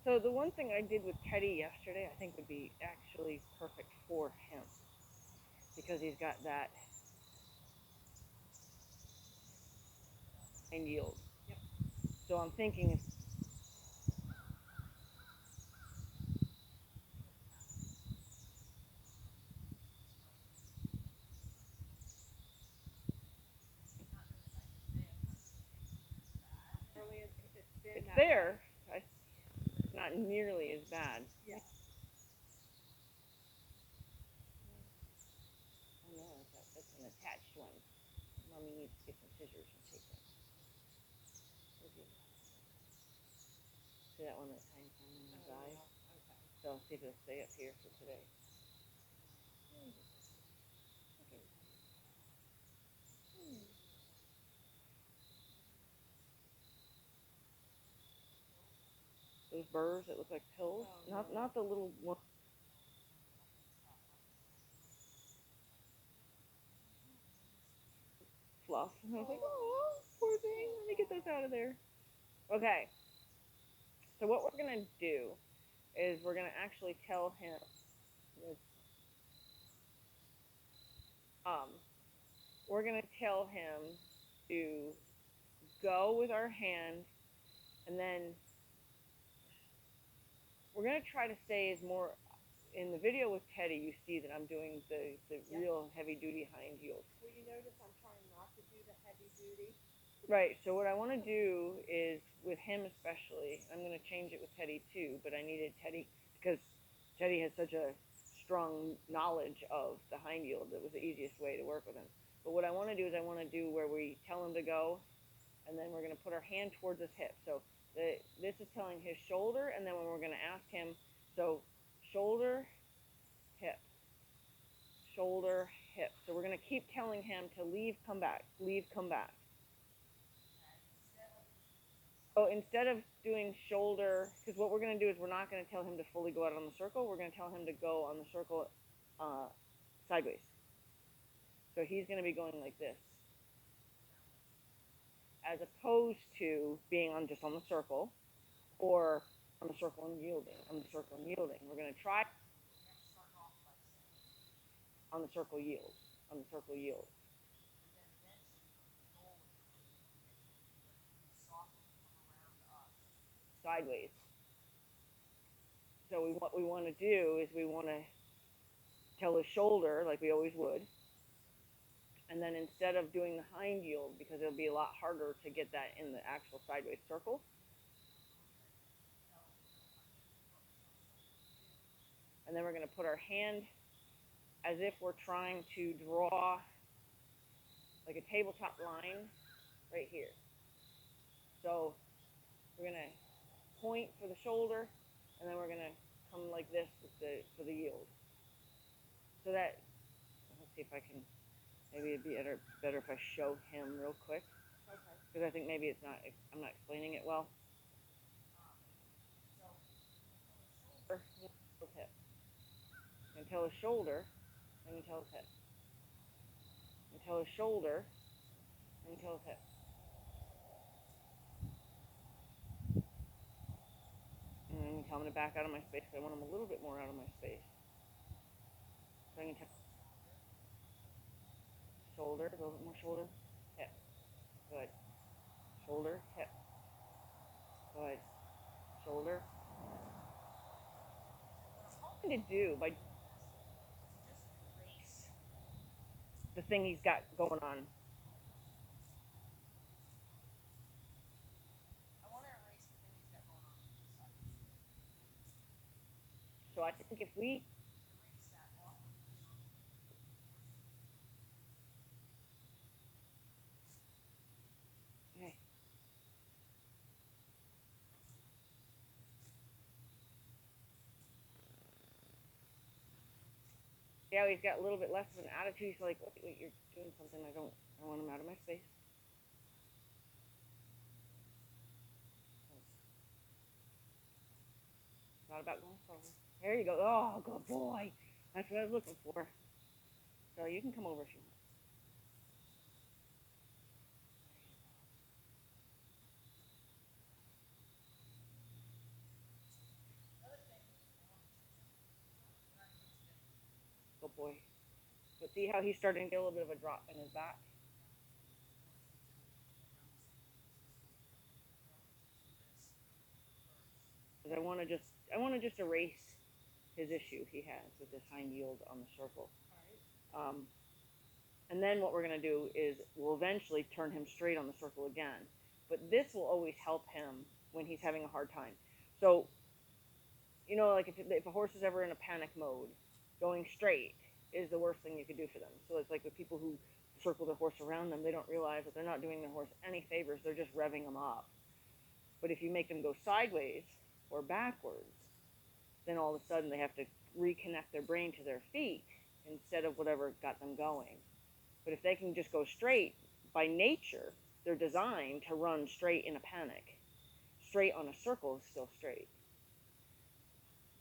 So the one thing I did with Teddy yesterday, I think would be actually perfect for him because he's got that hind yield. Yep. So I'm thinking if Really, it's been it's that there, way. it's not nearly as bad. Yeah. Oh no, that's an attached one. Mommy needs to get some scissors and take that. See that one that's hanging from his Oh, eye? yeah. Okay. So I'll see if it'll stay up here for today. Those burrs that look like pills, Oh, not no. not the little one. Fluff. And I was like, oh, poor thing. Let me get those out of there. Okay. So what we're gonna do is we're gonna actually tell him. Um, we're gonna tell him to go with our hand, and then we're gonna try to stay as more. In the video with Teddy, you see that I'm doing the real heavy duty hind yield. Well, you notice I'm trying not to do the heavy duty. Right. So what I want to do is with him especially, I'm going to change it with Teddy too. But I needed Teddy because Teddy has such a strong knowledge of the hind yield. That was the easiest way to work with him. But what I want to do is I want to do where we tell him to go, and then we're going to put our hand towards his hip. So this is telling his shoulder, and then when we're going to ask him, so shoulder, hip, shoulder, hip. So we're going to keep telling him to leave, come back, leave, come back. So instead of doing shoulder, because what we're going to do is we're not going to tell him to fully go out on the circle. We're going to tell him to go on the circle sideways. So he's going to be going like this, as opposed to being on just on the circle, or on the circle and yielding, on the circle and yielding. We're going to try on the circle yield, on the circle yield. Sideways. So what we want to do is we want to tell his shoulder like we always would, and then instead of doing the hind yield, because it'll be a lot harder to get that in the actual sideways circle, and then we're going to put our hand as if we're trying to draw like a tabletop line right here. So we're going to point for the shoulder, and then we're going to come like this with for the yield. So that, let's see if I can, maybe it'd be better if I show him real quick, Okay. because I think maybe I'm not explaining it well. Hip. And tell his shoulder, and you tell his hip. And tell his shoulder, and you tell his hip. And then you tell him to back out of my space, because I want him a little bit more out of my space. So I can tell shoulder, a little bit more shoulder, hip. Good. Shoulder, hip. Good. Shoulder. What I'm trying to do by the thing he's got going on. So I think if we okay. Yeah, he's got a little bit less of an attitude. He's like, wait, you're doing something. I want him out of my space. It's not about going forward. There you go. Oh, good boy. That's what I was looking for. So you can come over if you want. boy. But see how he's starting to get a little bit of a drop in his back? Because I want to just erase his issue he has with this hind yield on the circle. Um, and then what we're going to do is we'll eventually turn him straight on the circle again. But this will always help him when he's having a hard time. So, you know, like if a horse is ever in a panic mode, going straight is the worst thing you could do for them. So it's like with people who circle their horse around them, they don't realize that they're not doing their horse any favors. They're just revving them up. But if you make them go sideways or backwards, then all of a sudden they have to reconnect their brain to their feet instead of whatever got them going. But if they can just go straight, by nature, they're designed to run straight in a panic. Straight on a circle is still straight.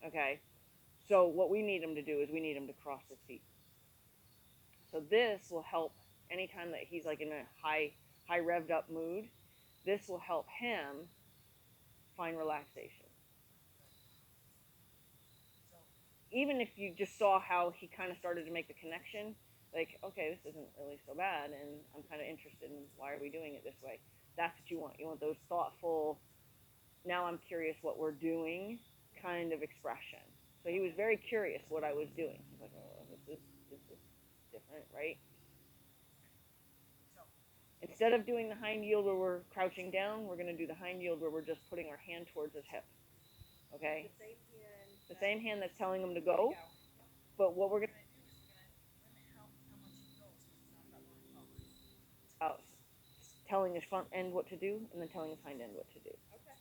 Okay? So what we need them to do is we need them to cross his feet. So this will help anytime that he's like in a high revved up mood. This will help him find relaxation. Even if you just saw how he kind of started to make the connection, like, okay, this isn't really so bad, and I'm kind of interested in why are we doing it this way. That's what you want. You want those thoughtful, now I'm curious what we're doing kind of expression. So he was very curious what I was doing. He's like, oh, this is different, right? Instead of doing the hind yield where we're crouching down, we're going to do the hind yield where we're just putting our hand towards his hip. Okay? The same hand that's telling him to go. But what we're going to out telling his front end what to do and then telling his hind end what to do. Okay.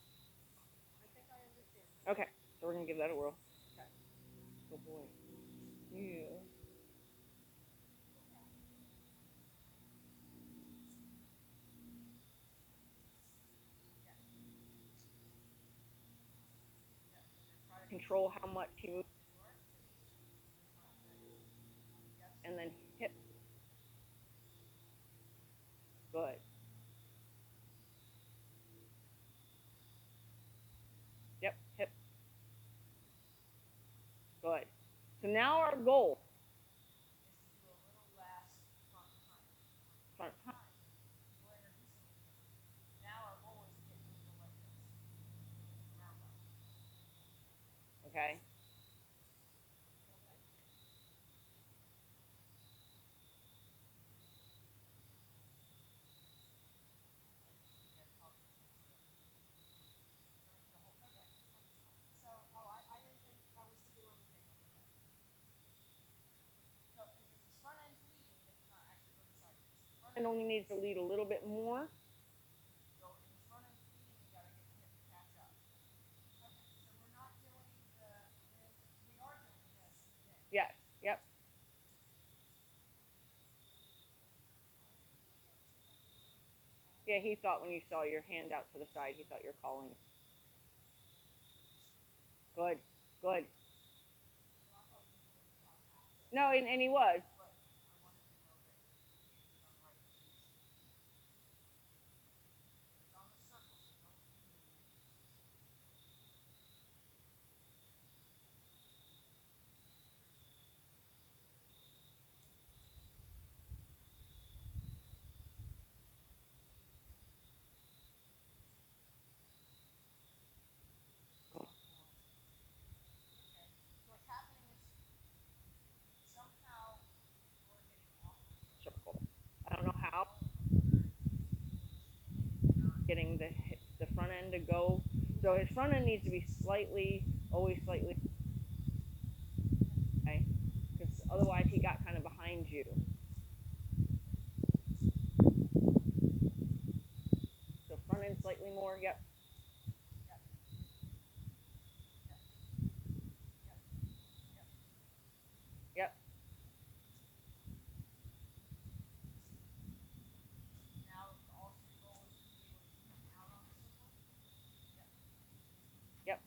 I think I understand. Okay, so we're gonna give that a whirl. Okay. Good boy. Yeah. Control how much he moves and then hip. Good. Yep, hip. Good. So now our goal front. Okay. And only needs to lead a little bit more. Yes. Yep. Yeah, he thought when you saw your hand out to the side, he thought you're calling. Good. Good. No, and he was. Circle. I don't know how. Getting the front end to go. So his front end needs to be slightly, always slightly, okay? Because otherwise he got kind of behind you. So front end slightly more. Yep. Yep. Yep.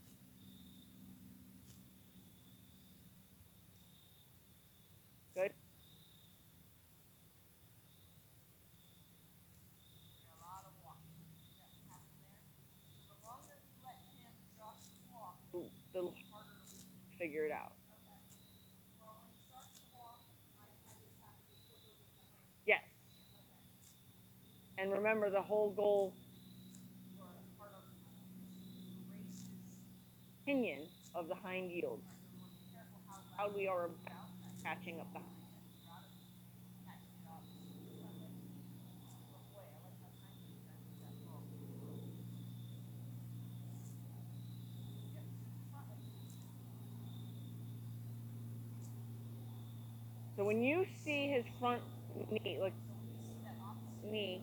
Good. The figure it out. And remember, the whole goal pinion of the hind yield. How we are catching up the hind. So when you see his front knee, like knee,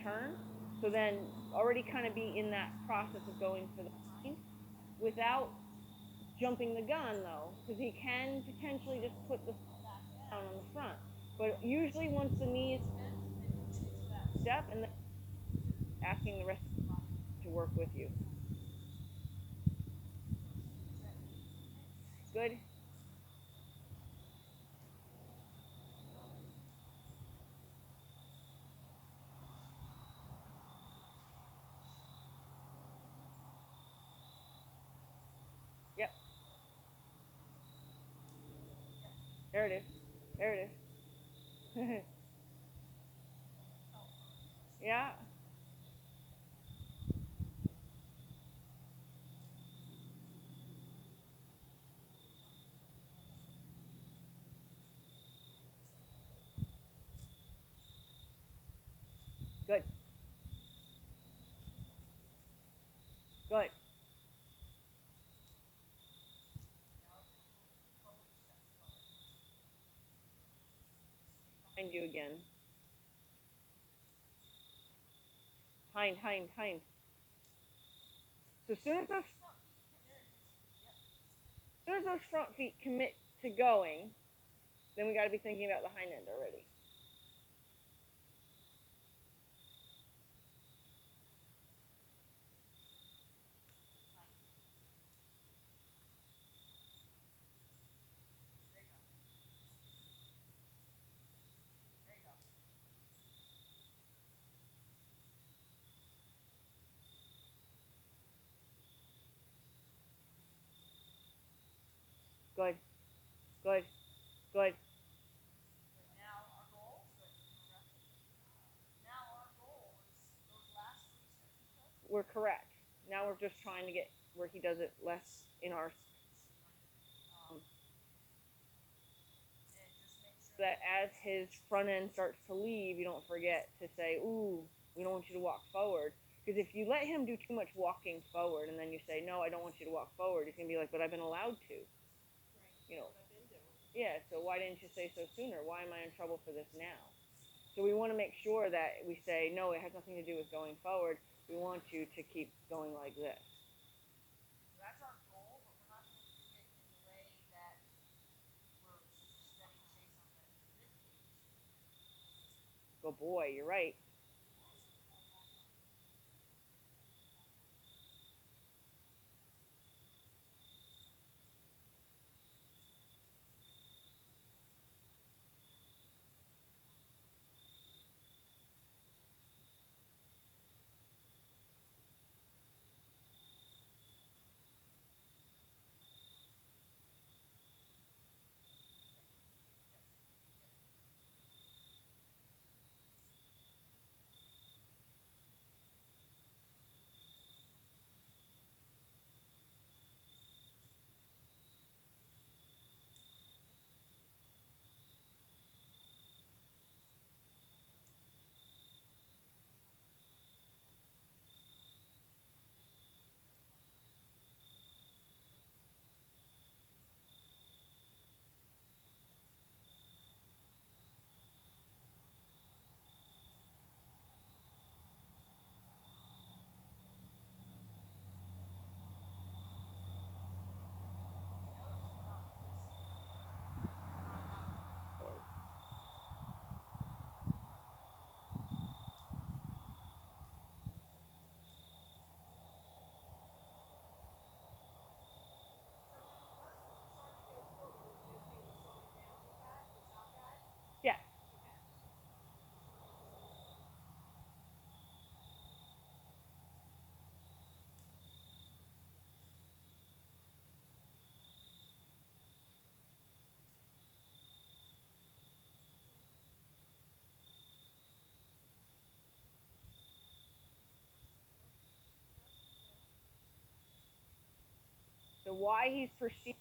turn, so then already kind of be in that process of going for the hind without jumping the gun though, because he can potentially just put the down on the front. But usually once the knee is step and then asking the rest to work with you. Good. Yep. There it is. There it is. Yeah. Good. Good. Find you again. Hind, hind, hind. So soon as those front feet commit to going, then we got to be thinking about the hind end already. Good. Good. Good. We're correct. Now we're just trying to get where he does it less in our um, that as his front end starts to leave, you don't forget to say, "Ooh, we don't want you to walk forward." Because if you let him do too much walking forward, and then you say, "No, I don't want you to walk forward," he's gonna be like, "But I've been allowed to." You know. Yeah. So why didn't you say so sooner? Why am I in trouble for this now? So we want to make sure that we say, "No, it has nothing to do with going forward. We want you to keep going like this." Go, boy. You're right. why he's perceiving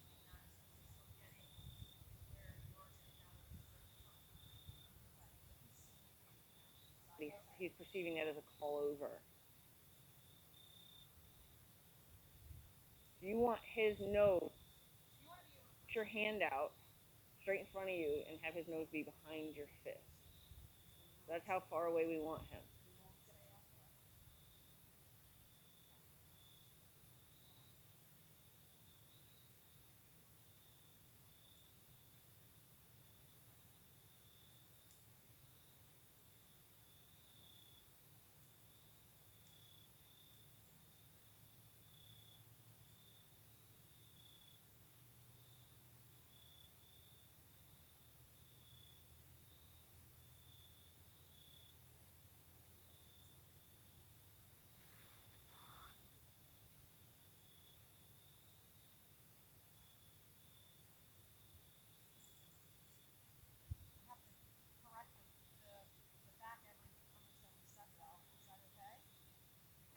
he's perceiving that as a call over. You want his nose, put your hand out straight in front of you and have his nose be behind your fist. That's how far away we want him.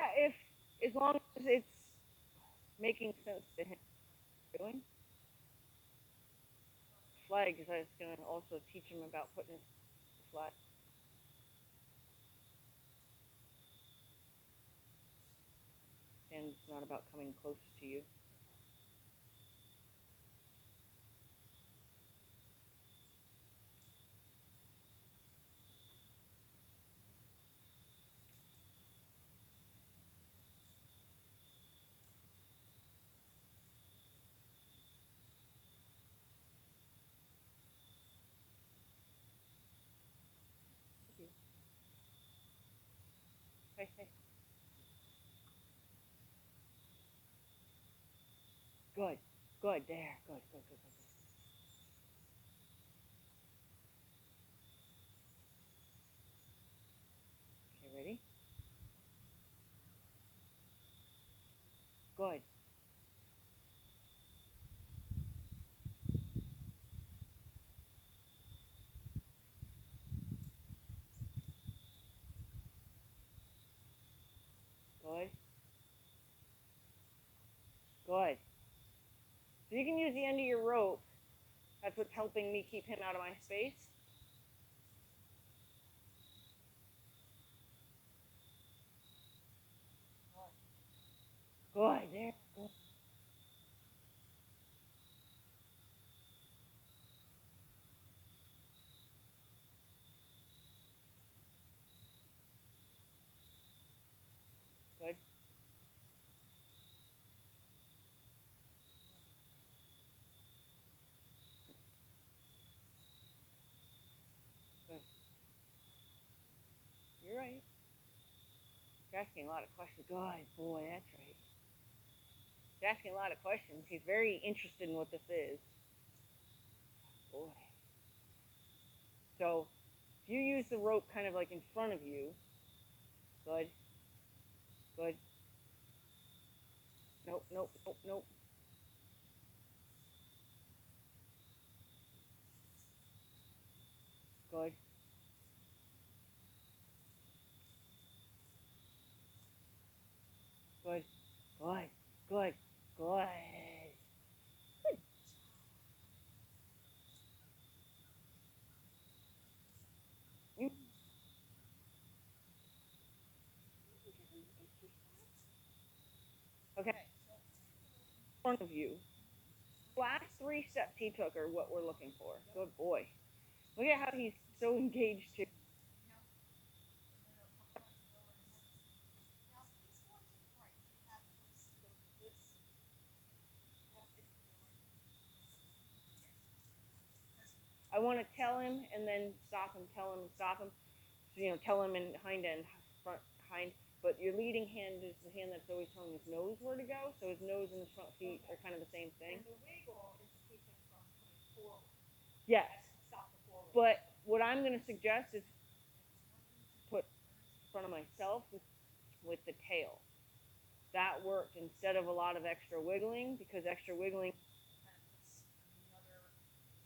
Yeah, if as long as it's making sense to him doing flag, because I was gonna also teach him about putting his flag. And it's not about coming close to you. Hey, hey. Good. Good. There. Good. Good. Good. Good. Good. Okay. Ready? Good. Good. Good. So you can use the end of your rope. That's what's helping me keep him out of my space. Good. There. Good. Good. Good. You're right. You're asking a lot of questions. Good. Boy, that's right. He's asking a lot of questions. He's very interested in what this is. Boy. So if you use the rope kind of like in front of you, good, good. Nope, nope, nope, nope. Good, good, good, good, good. You, okay, in front of you. Last three steps he took are what we're looking for. Good boy. Look at how he's so engaged too. I want to tell him and then stop him, tell him and stop him. So, tell him in hind end, front, hind. But your leading hand is the hand that's always telling his nose where to go. So his nose and his front feet are kind of the same thing. And the wiggle is to keep him from coming forward. Yes. Stop the forward. But what I'm going to suggest is put in front of myself with the tail. That worked instead of a lot of extra wiggling, because extra wiggling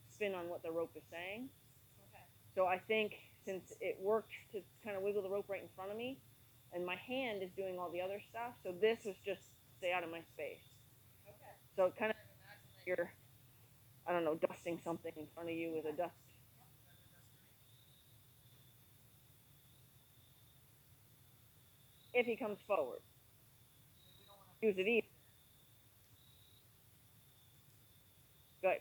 spin on what the rope is saying. Okay. So I think since it worked to kind of wiggle the rope right in front of me, and my hand is doing all the other stuff, so this was just stay out of my space. Okay. So kind of imagine that you're, I don't know, dusting something in front of you with a dust. If he comes forward, use it either. Good.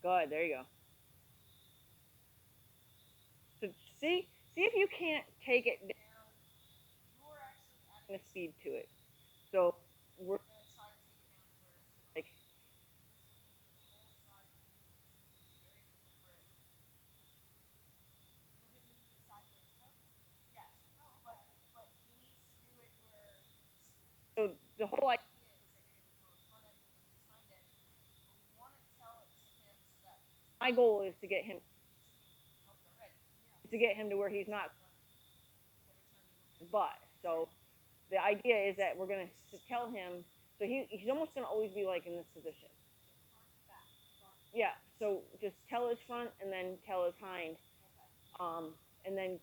Good. There you go. So see if you can't take it down. You're actually adding a speed to it. So we're gonna try to take it down to where it's like so the whole idea my goal is to get him to where he's not butt. So the idea is that we're gonna tell him. So he's almost gonna always be like in this position. Yeah. So just tell his front and then tell his hind, and then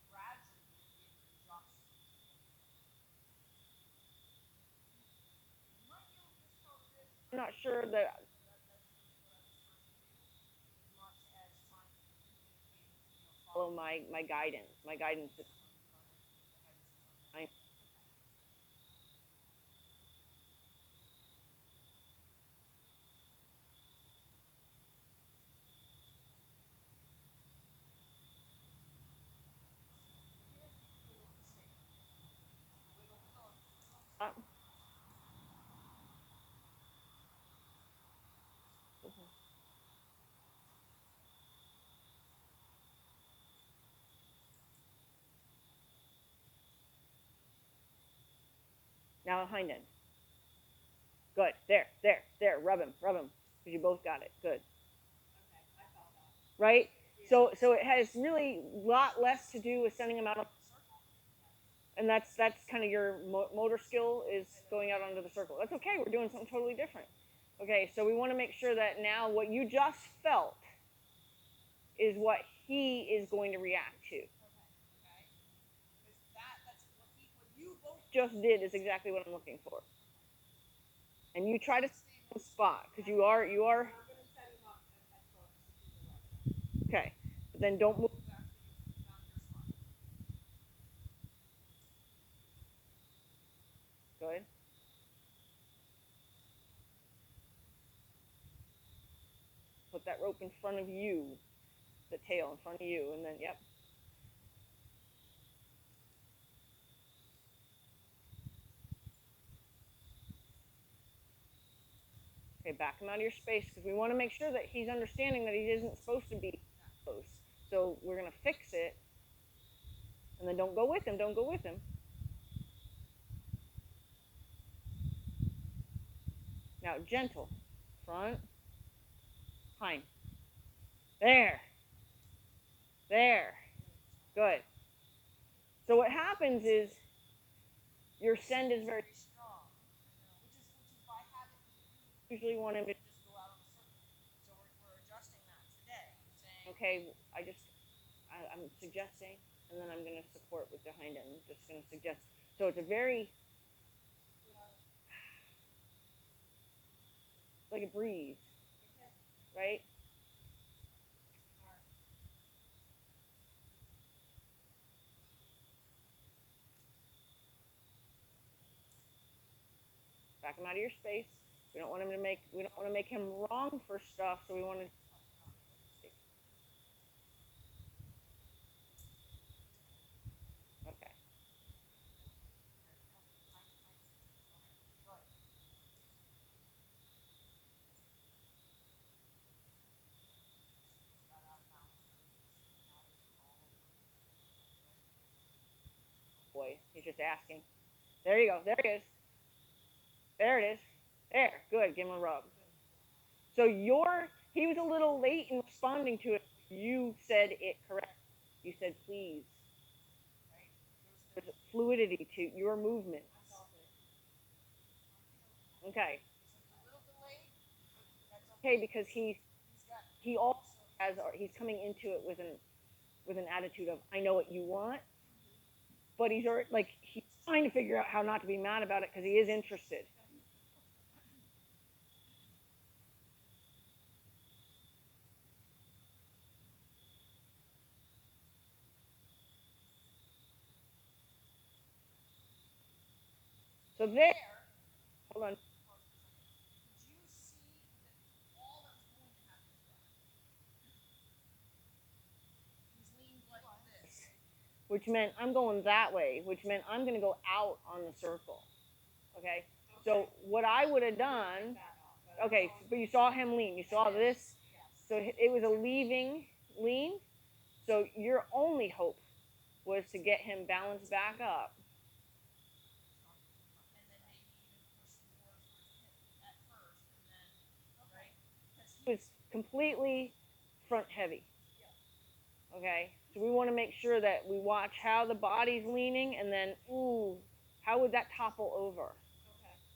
I'm not sure that follow my guidance. My guidance is uh, now hind end. Good. There. Rub him. Because you both got it. Good. Right? So it has really a lot less to do with sending him out of, and that's kind of your motor skill is going out onto the circle. That's okay. We're doing something totally different. Okay, so we want to make sure that now what you just felt is what he is going to react to. What you both just did is exactly what I'm looking for. And you try to stay on the spot because you are okay. But then don't move. Good. Put that rope in front of you, the tail in front of you, and then yep. Okay, back him out of your space because we want to make sure that he's understanding that he isn't supposed to be that close. So we're gonna fix it, and then don't go with him. Don't go with him. Now gentle, front, hind. There. Good. So what happens is your send is very strong, which is why usually want him to just go out on the circle. So we're adjusting that today. Saying, okay, I'm suggesting, and then I'm going to support with the hind end. I'm just going to suggest. So it's a very like a breeze, right? Back him out of your space. We don't want to make him wrong for stuff. So we want to. Okay. Boy, he's just asking. There you go. There it is. There it is. There. Good. Give him a rub. So he was a little late in responding to it. You said it correct. You said please. There's fluidity to your movement. Okay. Okay, because he also he's coming into it with an attitude of I know what you want, but he's already, like he's trying to figure out how not to be mad about it because he is interested. So there, hold on. Which meant I'm going that way, which meant I'm going to go out on the circle. Okay. So what I would have done, okay, but you saw him lean. You saw this. So it was a leaving lean. So your only hope was to get him balanced back up. He was completely front heavy. Okay. So we want to make sure that we watch how the body's leaning and then, ooh, how would that topple over?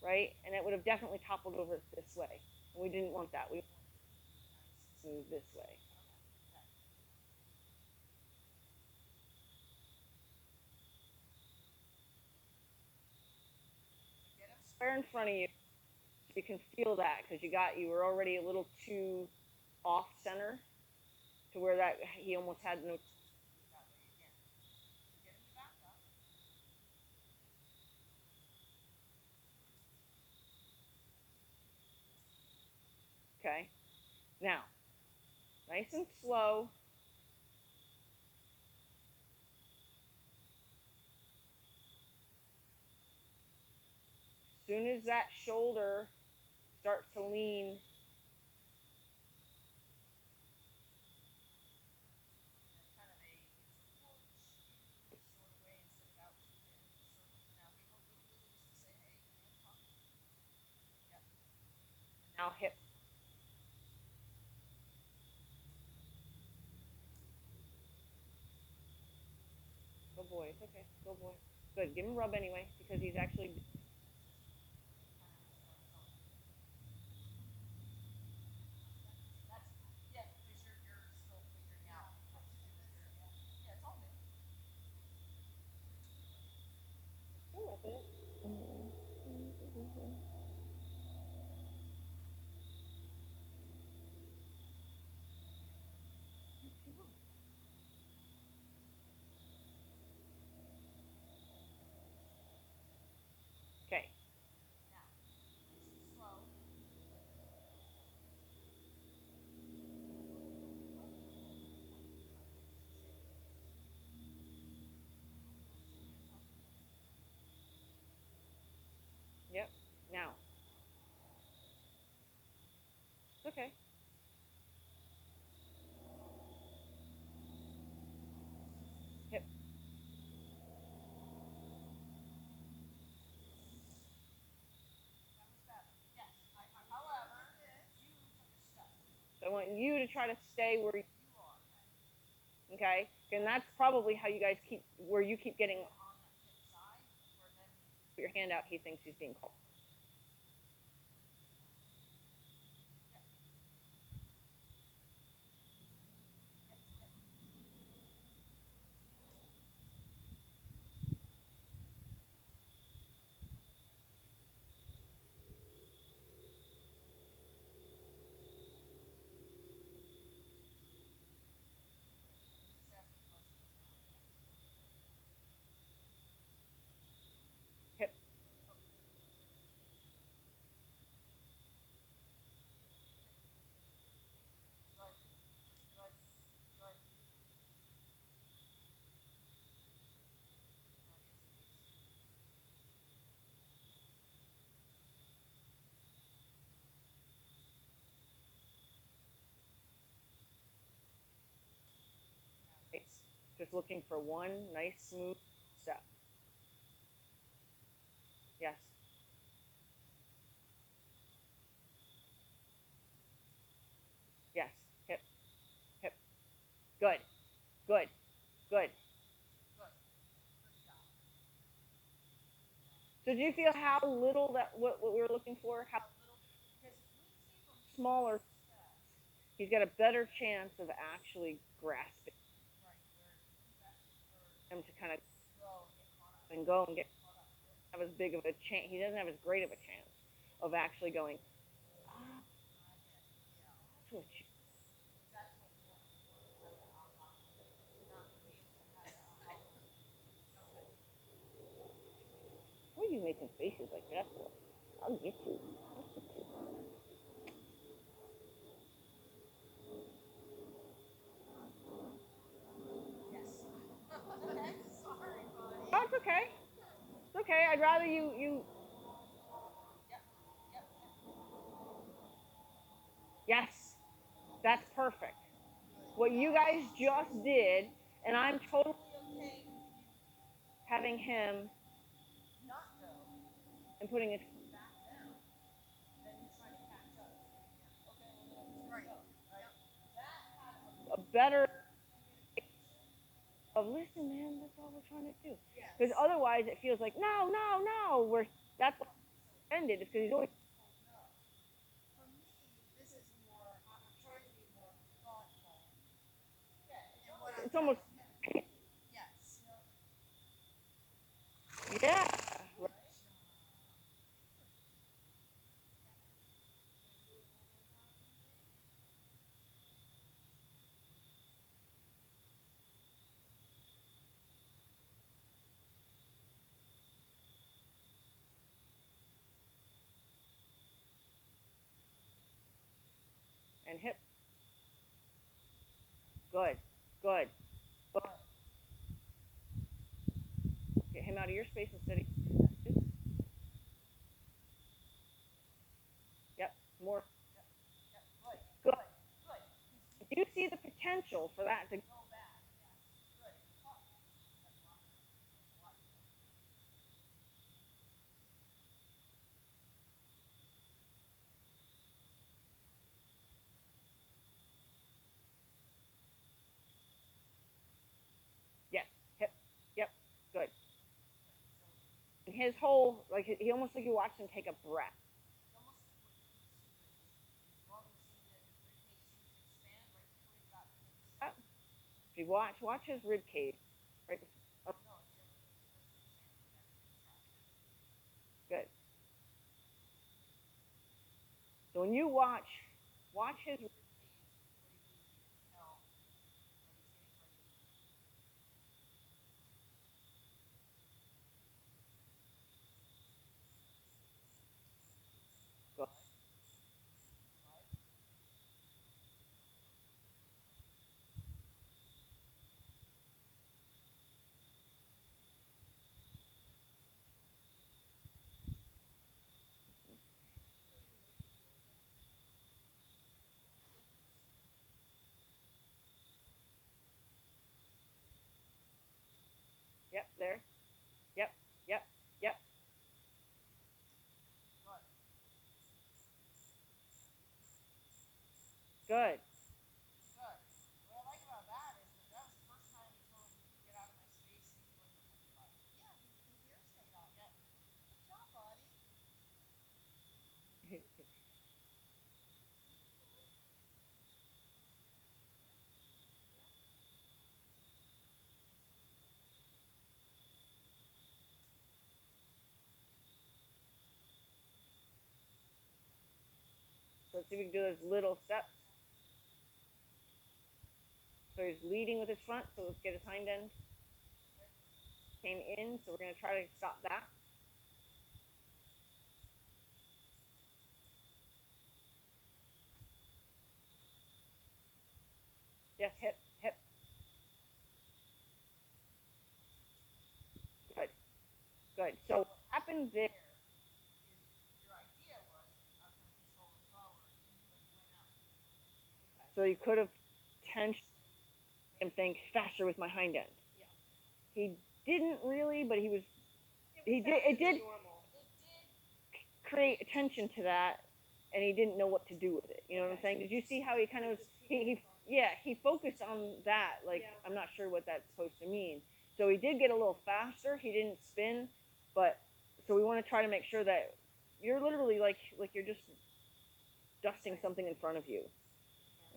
Right? And it would have definitely toppled over this way. And we didn't want that. We wanted to move this way. Square in front of you, so you can feel that because you were already a little too off center to where that he almost had no. Okay. Now, nice and slow. As soon as that shoulder starts to lean, now hip. Good boy. It's okay. Good boy. Good. Give him a rub anyway because he's actually. Okay. Yep. Now. It's okay. Hip. So I want you to try to stay where you. Okay. And that's probably how you guys keep where you keep getting. Put your hand out. He thinks he's being called. Hip. Right. Just looking for one nice smooth step. Yes. Yes. Hip. Hip. Good. Good. Good. So do you feel how little that what we were looking for? How smaller? he's got a better chance of actually grasping him to kind of and go and get have as big of a chance. He doesn't have as great of a chance of actually going. Ah, switch. Why are you making faces like that for? I'll get you. I'll get you. Oh, it's okay. It's okay. I'd rather you. Yes, that's perfect. What you guys just did, and I'm totally having him and putting it a better of listen, man. That's all we're trying to do. Because otherwise, it feels like no, no, no. We're that's what ended. Is because he's always. It's almost yeah. And hip. Good. Good. But get him out of your space instead of. Yep. More. Good. You see the potential for that to. Yes. Hip. Yep. Good. And his whole like he almost like you watch him take a breath. Yep. If you watch his rib cage. Right. Oh, good. So when you watch his. Good. Yep. There. Yep. Yep. Yep. Good. So let's see if we can do those little steps. So he's leading with his front. So let's get his hind end. Came in. So we're going to try to stop that. Yes. Hip. Hip. Good. Good. So what happened there? So you could have tensed him think faster with my hind end. He didn't really, but he was. He did. It did create attention to that, and he didn't know what to do with it. You know what I'm saying? Did you see how he kind of was? He yeah, he focused on that. Like I'm not sure what that's supposed to mean. So he did get a little faster. He didn't spin, but so we want to try to make sure that you're literally like you're just dusting something in front of you.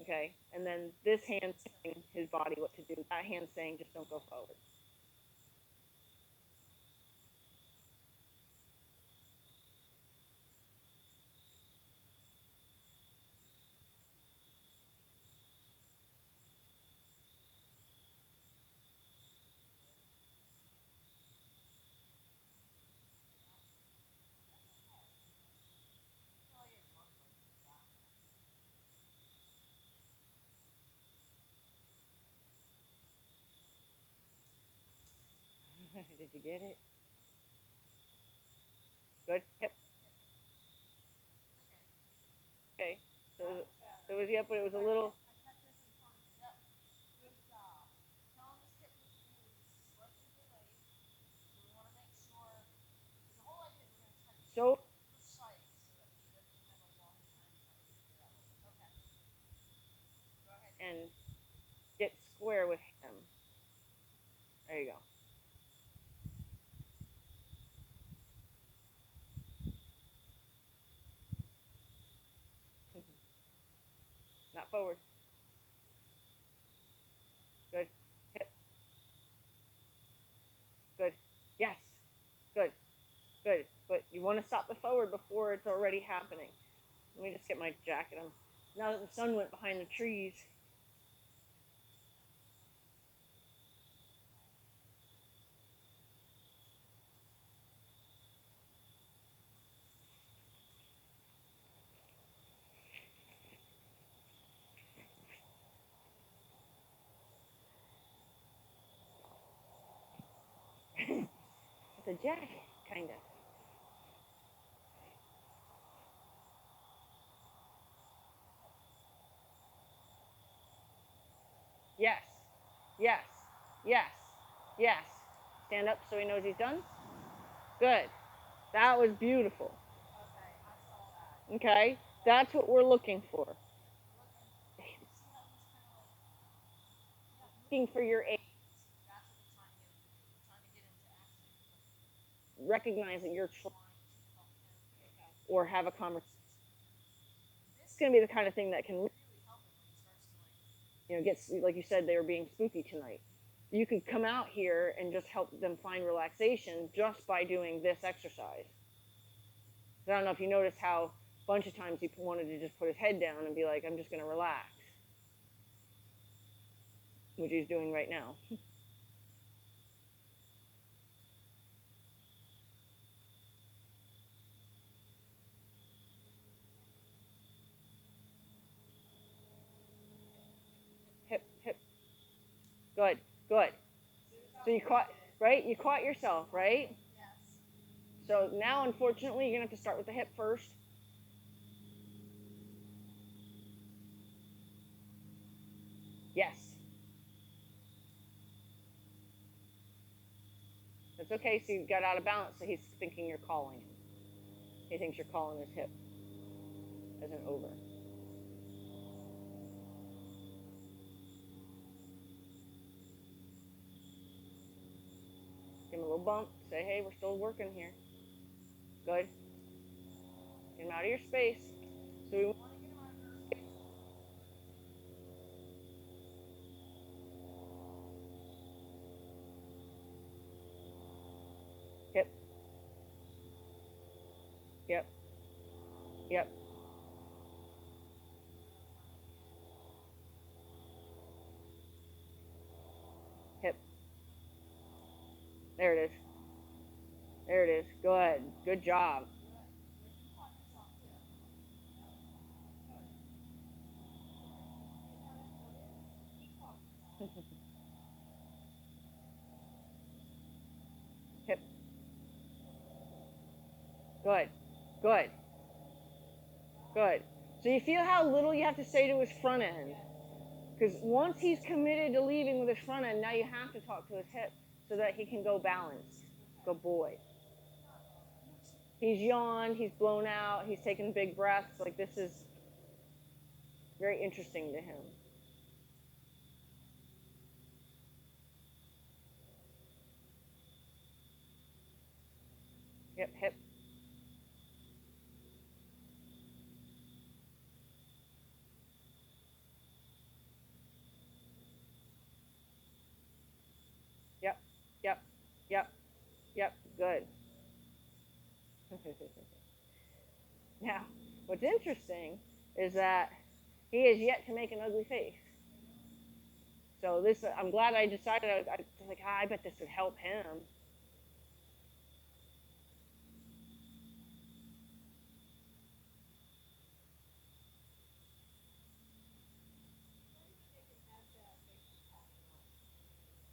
Okay, and then this hand saying his body what to do. That hand saying just don't go forward. Did you get it? Good. Hip. Okay. So it was yeah, but it was a little. So and get square with him. There you go. Not forward. Good. Hip. Good. Yes. Good. Good. But you want to stop the forward before it's already happening. Let me just get my jacket on. Now that the sun went behind the trees. It's a jacket, kind of. Yes. Yes. Yes. Yes. Stand up so he knows he's done. Good. That was beautiful. Okay? That's what we're looking for. Looking for your age. Recognize that you're trying or have a conversation. It's going to be the kind of thing that can, get, like you said, they were being spooky tonight. You could come out here and just help them find relaxation just by doing this exercise. I don't know if you noticed how a bunch of times he wanted to just put his head down and be like, I'm just going to relax, which he's doing right now. Hip, hip. Good, good. So you caught, right? You caught yourself, right? So now, unfortunately, you're going to have to start with the hip first. Yes. That's okay. So you got out of balance, so he's thinking you're calling him. He thinks you're calling his hip as an over. Give him a little bump. Say, hey, we're still working here. Good. Get him out of your space. So we hip, yep, yep, hip. There it is. There it is. Good. Good job. Hip. Good. Good. Good. So you feel how little you have to say to his front end. Because once he's committed to leaving with his front end, now you have to talk to his hip so that he can go balanced. Good boy. He's yawned, he's blown out, he's taken big breaths. Like this is very interesting to him. Yep, hip. good. Now, what's interesting is that he has yet to make an ugly face. So this, I'm glad I decided. I was like, I bet this would help him.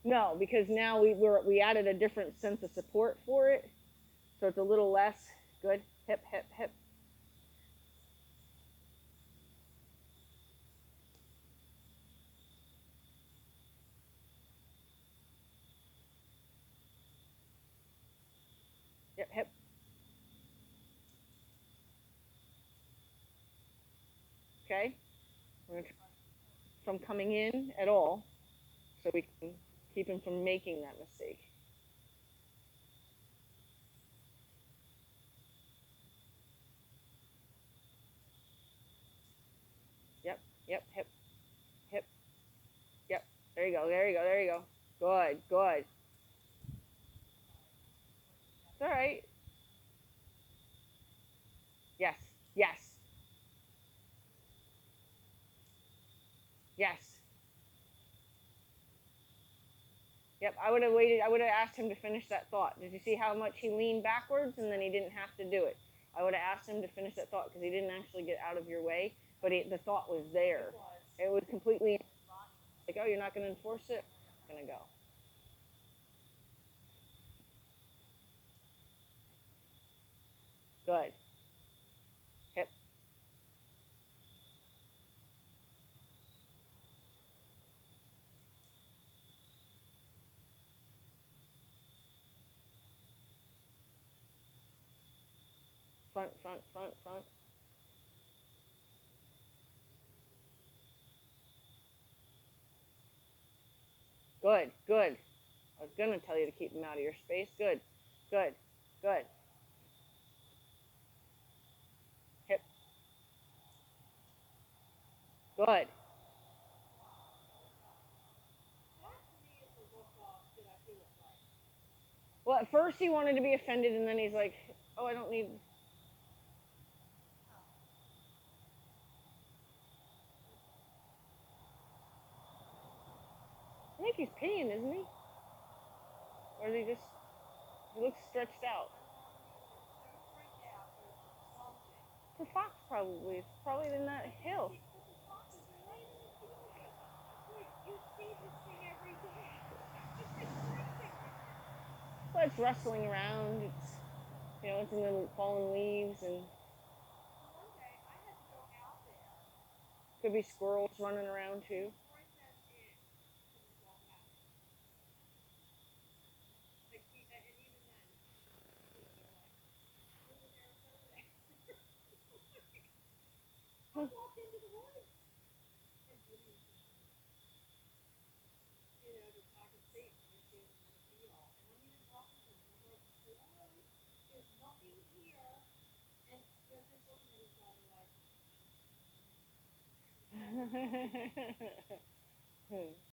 No, because now we added a different sense of support for it, so it's a little less good. Hip, hip, hip. Yep, hip. Okay. We're gonna try from coming in at all, so we can keep him from making that mistake. Yep, yep, hip, hip. Yep. There you go. There you go. There you go. Good, good. It's all right. Yes, yes, yes. Yep, I would have waited. I would have asked him to finish that thought. Did you see how much he leaned backwards and then he didn't have to do it? I would have asked him to finish that thought because he didn't actually get out of your way, but the thought was there. It was completely like, oh, you're not going to enforce it? It's going to go. Good. Hip. Front, front, front, front. Good, good. I was going to tell you to keep him out of your space. Good, good, good. Hip. Good. Well, at first he wanted to be offended, and then he's like, oh, I don't need. I think he's peeing, isn't he? Or is he just. He looks stretched out. The fox probably. It's probably in that hill. Well, it's rustling around. It's in the fallen leaves, and could be squirrels running around too.